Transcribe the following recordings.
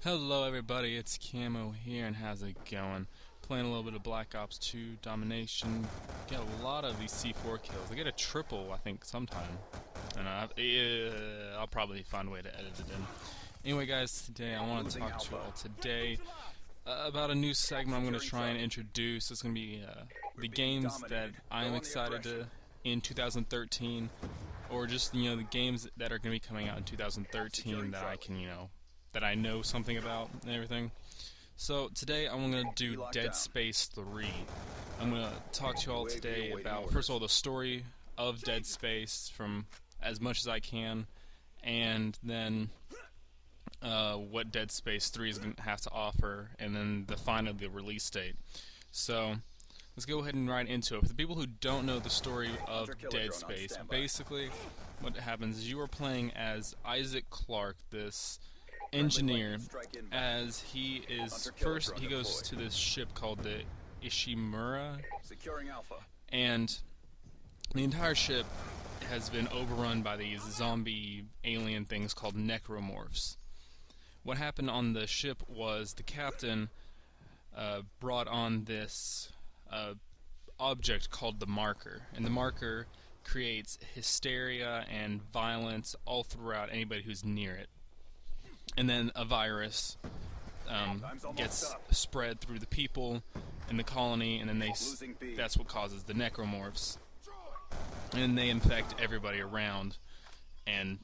Hello everybody, it's Camo here, and how's it going? Playing a little bit of Black Ops 2 Domination. Get a lot of these C4 kills. I get a triple, I think, sometime. And I'll probably find a way to edit it in. Anyway guys, today I want to talk to you all today about a new segment I'm going to try and introduce. It's going to be the games that I am excited to in 2013, or just, the games that are going to be coming out in 2013 that I can, that I know something about and everything. So today I'm going to do Dead Space 3. I'm going to talk to you all today about, first of all, the story of Dead Space from as much as I can, and then what Dead Space 3 is going to have to offer, and then the release date. So let's go ahead and right into it. For the people who don't know the story of Dead Space, basically what happens is you are playing as Isaac Clarke, this engineer, as he goes to this ship called the Ishimura, and the entire ship has been overrun by these zombie alien things called necromorphs. What happened on the ship was the captain brought on this object called the marker, and the marker creates hysteria and violence all throughout anybody who's near it. And then a virus gets spread through the people in the colony, and then that's what causes the necromorphs. And they infect everybody around, and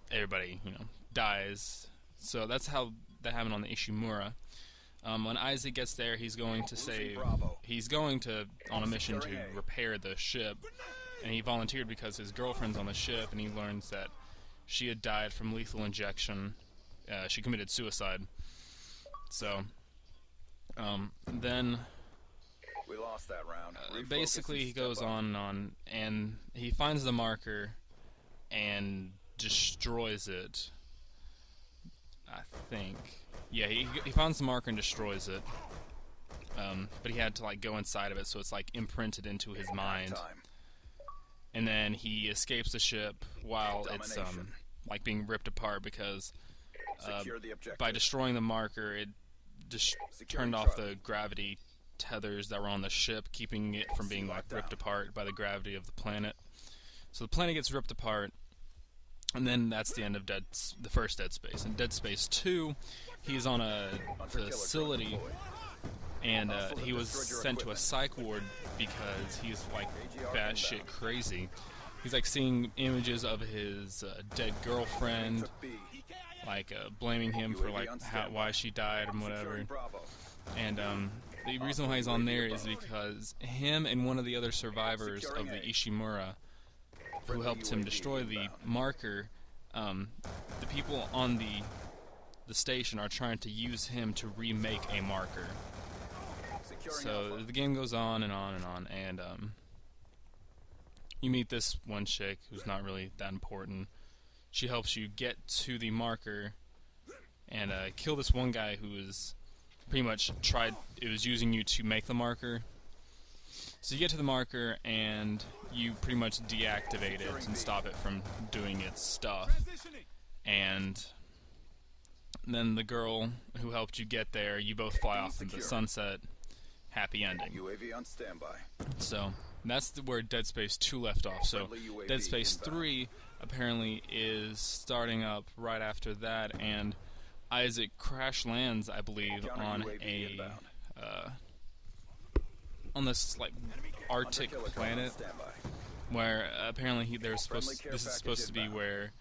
everybody, dies. So that's how that happened on the Ishimura. When Isaac gets there, he's going on a mission to repair the ship, and he volunteered because his girlfriend's on the ship, and he learns that she had died from lethal injection. She committed suicide. So, then we lost that round. Basically he goes on, and he finds the marker and destroys it. I think. Yeah, he finds the marker and destroys it. But he had to go inside of it, so it's imprinted into his mind. And then he escapes the ship while it's being ripped apart, because by destroying the marker, it just turned off the gravity tethers that were on the ship, keeping it from being ripped apart by the gravity of the planet. So the planet gets ripped apart, and then that's the end of the first Dead Space. In Dead Space 2, he's on a facility, and he was sent to a psych ward because he's batshit crazy. He's seeing images of his dead girlfriend, blaming him for why she died and whatever. And the reason why he's on there is because him and one of the other survivors of the Ishimura, who helped him destroy the marker, the people on the station are trying to use him to remake a marker. So the game goes on and on and on, and you meet this one chick who's not really that important. She helps you get to the marker and kill this one guy who was pretty much using you to make the marker. So you get to the marker and you pretty much deactivate it and stop it from doing its stuff. And then the girl who helped you get there, you both fly off into the sunset. Happy ending. UAV on standby. So that's where Dead Space 2 left off. So Dead Space 3 apparently is starting up right after that, and Isaac crash lands, I believe, on this Arctic planet, where apparently this is supposed to be where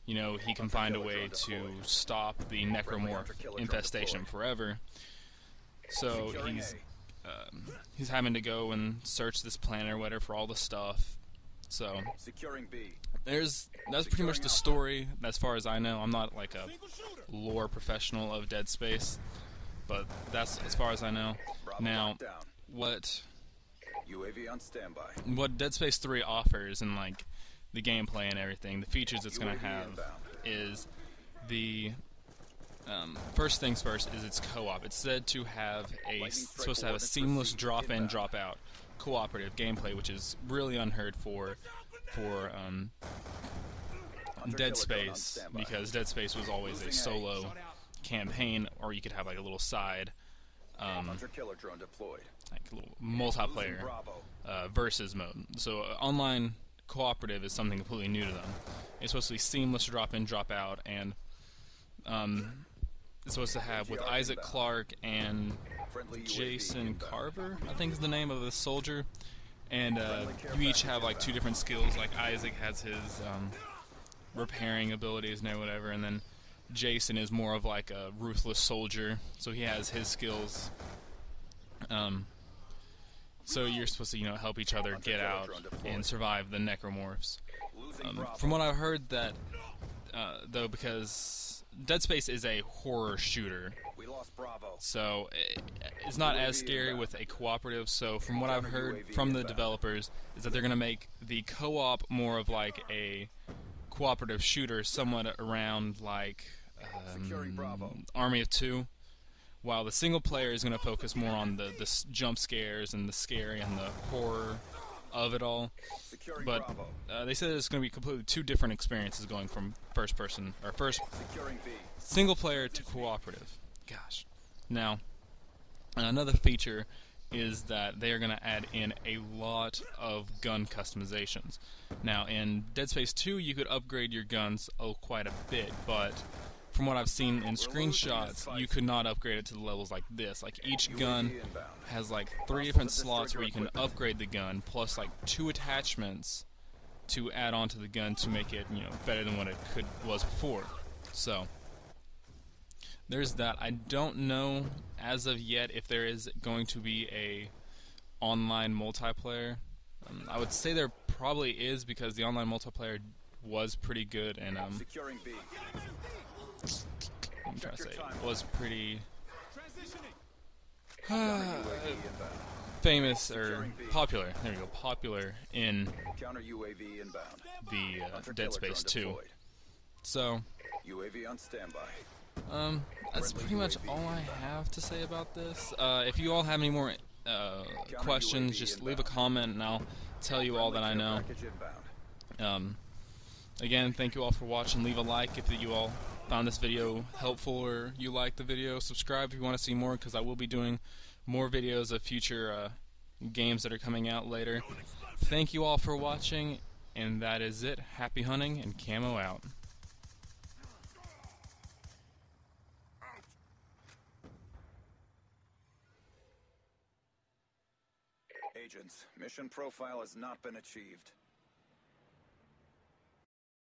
he can find a way to stop the necromorph infestation forever. So he's having to go and search this planet or whatever for all the stuff. So that's pretty much the story as far as I know. I'm not a lore professional of Dead Space, but that's as far as I know. Now, what Dead Space 3 offers, and the gameplay and everything, the features it's going to have, is the first things first is its co-op. It's said to have supposed to have a seamless drop-in, drop-out cooperative gameplay, which is really unheard for Dead Space, because Dead Space was always a solo campaign, or you could have like a little side, Hunter-killer drone deployed. like a little multiplayer versus mode. So online cooperative is something completely new to them. It's supposed to be seamless, drop in, drop out, and it's supposed to have with Isaac Clarke and Jason Carver, I think is the name of the soldier, and you each have like 2 different skills. Like Isaac has his repairing abilities and whatever, and then Jason is more of like a ruthless soldier, so he has his skills. So you're supposed to, help each other get out and survive the necromorphs. From what I've heard, that though, because Dead Space is a horror shooter, so it's not as scary with a cooperative. So from what I've heard from the developers, is that they're going to make the co-op more of like a cooperative shooter, somewhat around like Army of Two, while the single player is going to focus more on the jump scares and the scary and the horror of it all. But they said it's going to be completely 2 different experiences, going from first person or first single player to cooperative. Gosh. Now, another feature is that they are going to add in a lot of gun customizations. Now, in Dead Space 2, you could upgrade your guns quite a bit, but from what I've seen in screenshots, you could not upgrade it to the levels like this. Like, each gun has like 3 different slots where you can upgrade the gun, plus like 2 attachments to add on to the gun to make it, better than what it was before. So there's that. I don't know as of yet if there is going to be a online multiplayer. I would say there probably is, because the online multiplayer was pretty good, and I'm trying to say was pretty famous or popular. There we go, popular in the Dead Space 2. So UAV on standby. That's pretty much all I have to say about this. If you all have any more questions, just leave a comment and I'll tell you all that I know. Again, thank you all for watching. Leave a like if you all found this video helpful or you liked the video. Subscribe if you want to see more, because I will be doing more videos of future games that are coming out later. Thank you all for watching, and that is it. Happy hunting, and Camo out. Agents, mission profile has not been achieved.